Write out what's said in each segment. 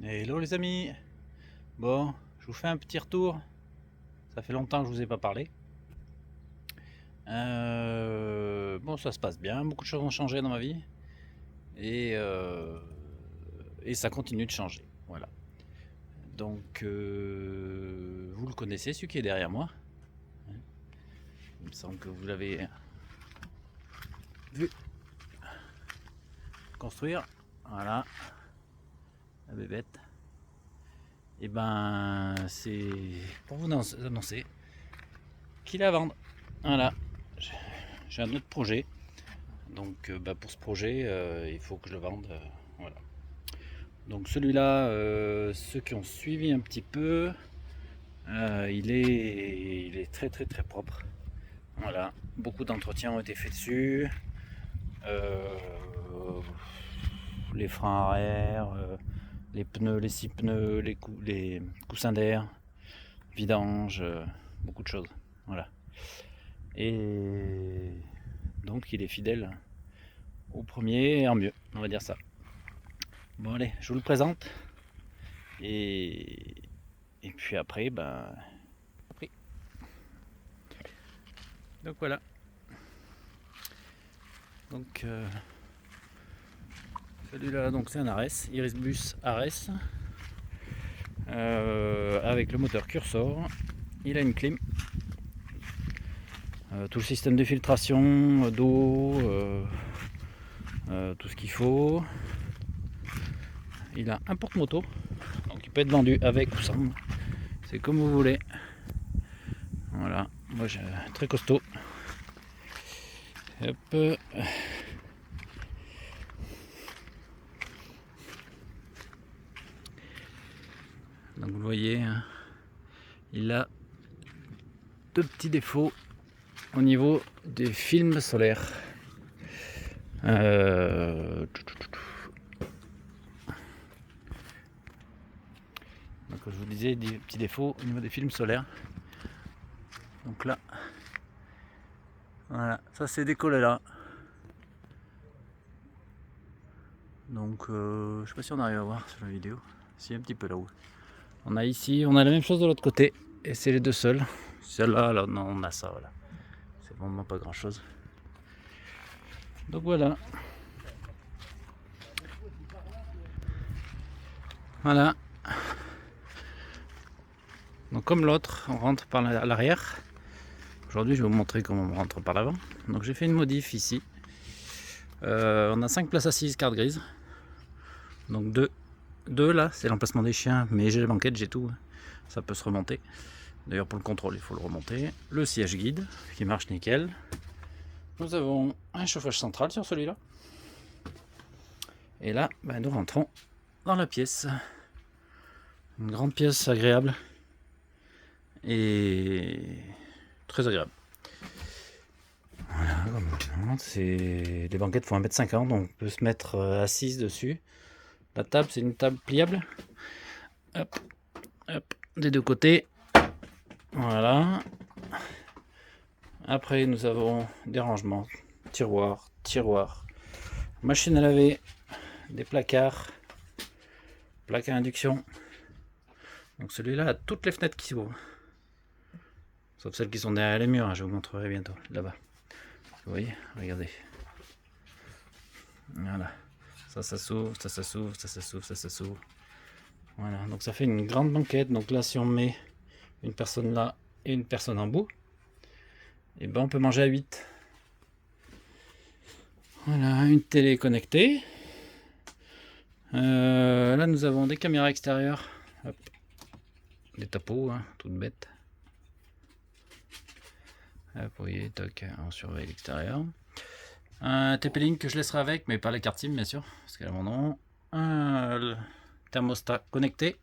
Hello les amis. Bon, je vous fais un petit retour. Ça fait longtemps que je vous ai pas parlé. Bon, ça se passe bien. Beaucoup de choses ont changé dans ma vie et, euh, et ça continue de changer. Voilà. Donc, vous le connaissez, celui qui est derrière moi. Il me semble que vous l'avez vu construire. Voilà, la bébête. Et ben, c'est pour vous annoncer qu'il est à vendre. Voilà. J'ai un autre projet. Donc pour ce projet, il faut que je le vende. Voilà. Donc celui-là, ceux qui ont suivi un petit peu, il est très très très propre. Voilà. Beaucoup d'entretiens ont été faits dessus. Euh, les freins arrière, les pneus, les 6 pneus, les coussins d'air, vidange, beaucoup de choses. Voilà. Et donc il est fidèle au premier et en mieux, on va dire ça. Bon allez, je vous le présente. Et, et puis après, après. Donc voilà. Donc celui-là, donc c'est un Ares, Irisbus Ares, avec le moteur Cursor. Il a une clim, tout le système de filtration d'eau, tout ce qu'il faut. Il a un porte-moto, donc il peut être vendu avec ou sans. C'est comme vous voulez. Voilà, moi j'ai très costaud. Hop. Donc vous voyez, hein, il a deux petits défauts au niveau des films solaires. Donc je vous disais des petits défauts au niveau des films solaires. Donc là, voilà, ça c'est décollé là. Donc je sais pas si on arrive à voir sur la vidéo. Si, un petit peu là-haut. On a ici, on a la même chose de l'autre côté. Et c'est les deux seuls. Celle-là, là, non, on a ça, voilà. C'est vraiment pas grand-chose. Donc voilà. Voilà. Donc comme l'autre, on rentre par l'arrière. Aujourd'hui, je vais vous montrer comment on rentre par l'avant. Donc j'ai fait une modif ici. On a 5 places assises carte grise. Donc deux là, c'est l'emplacement des chiens, mais j'ai les banquettes, j'ai tout. Ça peut se remonter. D'ailleurs pour le contrôle, il faut le remonter. Le siège guide qui marche nickel. Nous avons un chauffage central sur celui-là. Et là, nous rentrons dans la pièce. Une grande pièce agréable et très agréable. Voilà, c'est les banquettes font 1m50, donc on peut se mettre assise dessus. La table, c'est une table pliable. Hop, hop, des deux côtés. Voilà. Après, nous avons des rangements, tiroirs, machine à laver, des placards, plaque à induction. Donc celui-là a toutes les fenêtres qui s'ouvrent. Sauf celles qui sont derrière les murs, je vous montrerai bientôt, là-bas. Vous voyez, regardez. Voilà. Ça s'ouvre, ça s'ouvre, ça s'ouvre, ça s'ouvre. Voilà, donc ça fait une grande banquette. Donc là, si on met une personne là et une personne en bout, et on peut manger à 8. Voilà, une télé connectée. Là, nous avons des caméras extérieures. Hop. Des tapos, hein, toutes bêtes. Hop, vous voyez, toc, on surveille l'extérieur. Un TP-Link que je laisserai avec, mais pas la carte SIM, bien sûr, parce qu'elle a mon nom. Un thermostat connecté.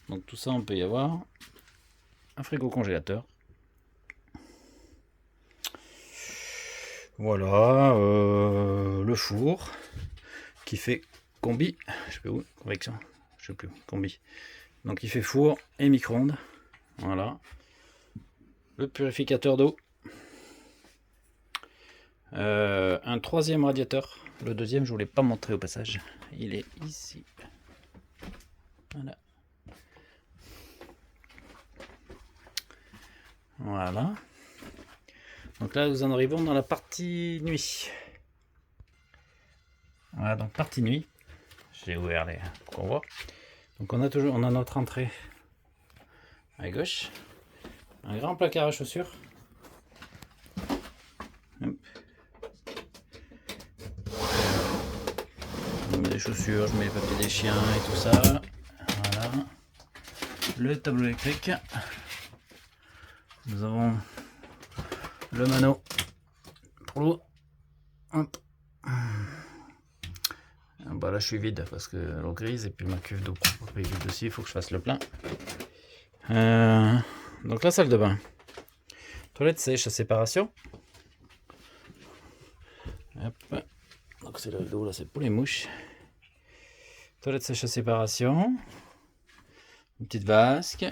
Donc tout ça, on peut y avoir. Un frigo congélateur. Voilà, le four qui fait combi, je sais pas où, convection, je sais plus, combi. Donc il fait four et micro-ondes. Voilà. Le purificateur d'eau. Un troisième radiateur. Le deuxième, je ne vous l'ai pas montré au passage. Il est ici. Voilà. Voilà. Donc là, nous en arrivons dans la partie nuit. Voilà, donc partie nuit. J'ai ouvert les pour qu'on voit. Donc on a notre entrée à gauche. Un grand placard à chaussures. Hop. Je mets les chaussures, je mets les papiers des chiens et tout ça. Voilà. Le tableau électrique. Nous avons le mano pour l'eau. Hop. Bah là je suis vide parce que l'eau grise et puis ma cuve d'eau propre est vide aussi, il faut que je fasse le plein. Donc la salle de bain. Toilette sèche à séparation. Hop. Donc c'est le rideau là, c'est pour les mouches. Toilette sèche à séparation. Une petite vasque.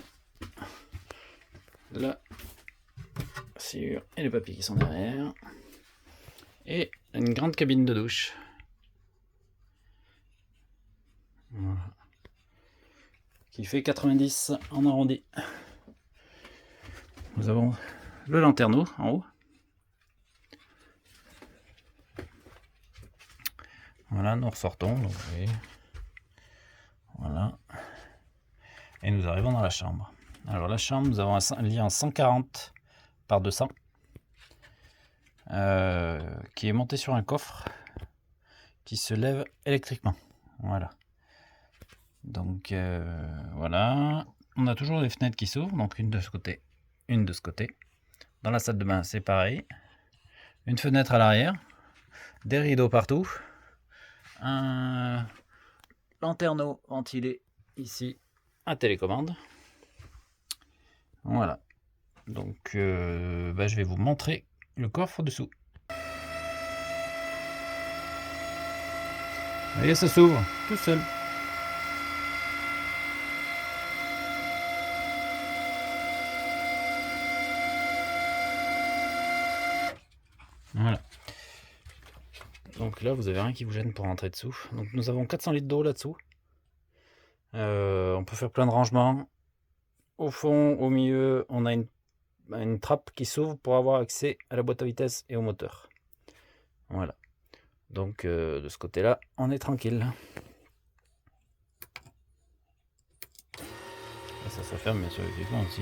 Là. Et les papiers qui sont derrière. Et une grande cabine de douche. Voilà. Qui fait 90 en arrondi. Nous avons le lanterneau en haut. Voilà, nous ressortons. Donc, voilà. Et nous arrivons dans la chambre. Alors la chambre, nous avons un lit en 140 par 200 qui est monté sur un coffre qui se lève électriquement. Voilà. Donc voilà. On a toujours des fenêtres qui s'ouvrent, donc une de ce côté, une de ce côté. Dans la salle de bain, c'est pareil. Une fenêtre à l'arrière, des rideaux partout, un lanterneau ventilé ici, à télécommande. Voilà. Donc je vais vous montrer le coffre dessous. Vous voyez, ça s'ouvre tout seul. Voilà. Donc là, vous avez rien qui vous gêne pour rentrer dessous. Donc nous avons 400 litres d'eau là-dessous. On peut faire plein de rangements. Au fond, au milieu, on a une trappe qui s'ouvre pour avoir accès à la boîte à vitesse et au moteur. Voilà. Donc de ce côté-là, on est tranquille. Et ça se ferme bien sûr électriquement aussi.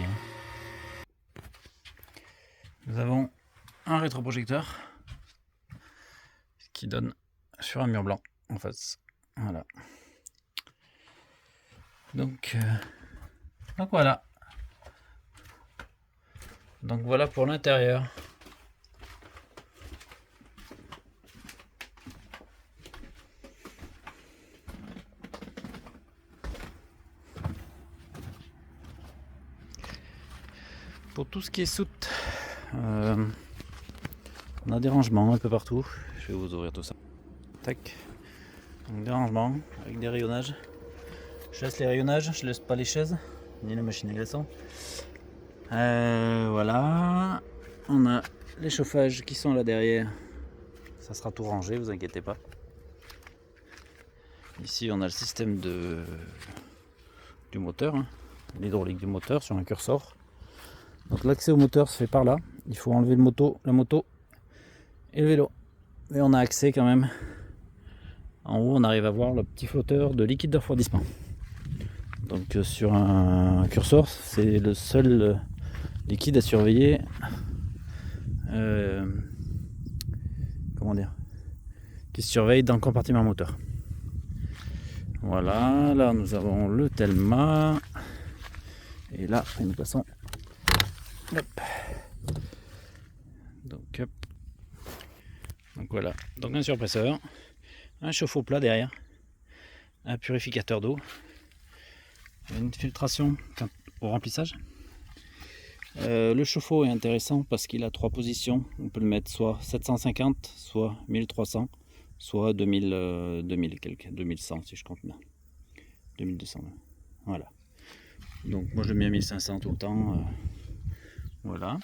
Nous avons un rétroprojecteur qui donne sur un mur blanc en face. Voilà. Donc voilà. Donc voilà pour l'intérieur. Pour tout ce qui est soute, on a des rangements un peu partout. Je vais vous ouvrir tout ça. Tac. Donc des rangements avec des rayonnages. Je laisse les rayonnages, je laisse pas les chaises, ni la machine à glaçons. Voilà. On a les chauffages qui sont là derrière. Ça sera tout rangé, vous inquiétez pas. Ici on a le système du moteur, l'hydraulique du moteur sur un curseur. Donc l'accès au moteur se fait par là. Il faut enlever la moto et le vélo. Mais on a accès quand même. En haut, on arrive à voir le petit flotteur de liquide de refroidissement. Donc sur un curseur, c'est le seul liquide à surveiller. Comment dire, qui se surveille dans le compartiment moteur. Voilà, là nous avons le Telma. Et là, nous passons. Hop. Donc voilà, donc un surpresseur, un chauffe-eau plat derrière, un purificateur d'eau, une filtration au remplissage. Le chauffe-eau est intéressant parce qu'il a 3 positions. On peut le mettre soit 750, soit 1300, soit 2000 quelques, 2100 si je compte bien, 2200. Voilà. Donc moi je le mets à 1500 tout le temps. Voilà.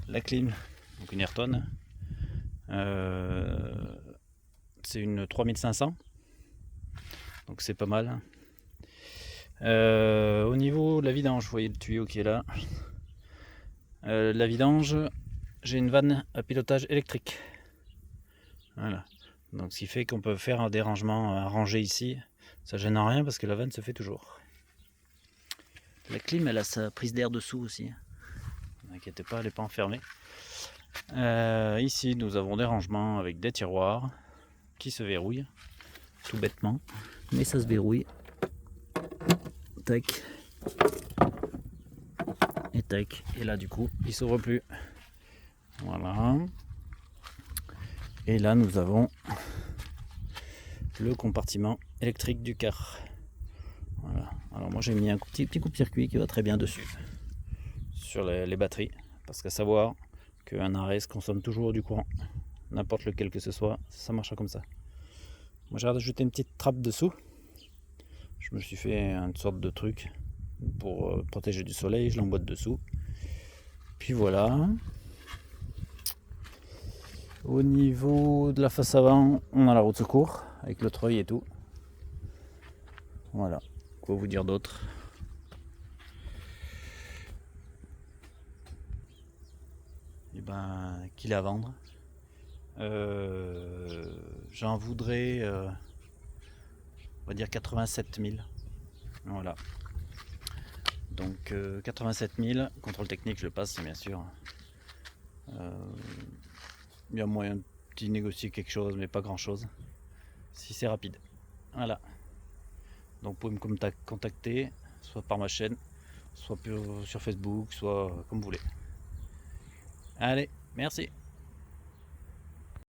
La clim, donc une Ayrton. C'est une 3500. Donc c'est pas mal. Au niveau de la vidange, vous voyez le tuyau qui est là. La vidange, j'ai une vanne à pilotage électrique. Voilà. Donc ce qui fait qu'on peut faire un dérangement, un rangé ici. Ça gêne en rien parce que la vanne se fait toujours. La clim, elle a sa prise d'air dessous aussi. Ne vous inquiétez pas, elle n'est pas enfermée. Ici, nous avons des rangements avec des tiroirs qui se verrouillent, tout bêtement. Mais ça se verrouille. Tac. Et tac. Et là, du coup, il s'ouvre plus. Voilà. Et là, nous avons le compartiment électrique du car. Voilà. Alors moi, j'ai mis un petit coup de circuit qui va très bien dessus, sur les batteries, parce qu'à savoir qu'un arrêt consomme toujours du courant, n'importe lequel que ce soit, ça marchera comme ça. Moi, j'ai rajouté une petite trappe dessous. Je me suis fait une sorte de truc pour protéger du soleil, je l'emboîte dessous. Puis voilà. Au niveau de la face avant, on a la roue de secours avec le treuil et tout. Voilà. Quoi vous dire d'autre? Et ben, qu'il est à vendre. J'en voudrais, on va dire 87 000. Voilà. Donc 87 000, contrôle technique, je le passe bien sûr. Il y a moyen de négocier quelque chose, mais pas grand chose. Si c'est rapide. Voilà. Donc vous pouvez me contacter, soit par ma chaîne, soit sur Facebook, soit comme vous voulez. Allez, merci.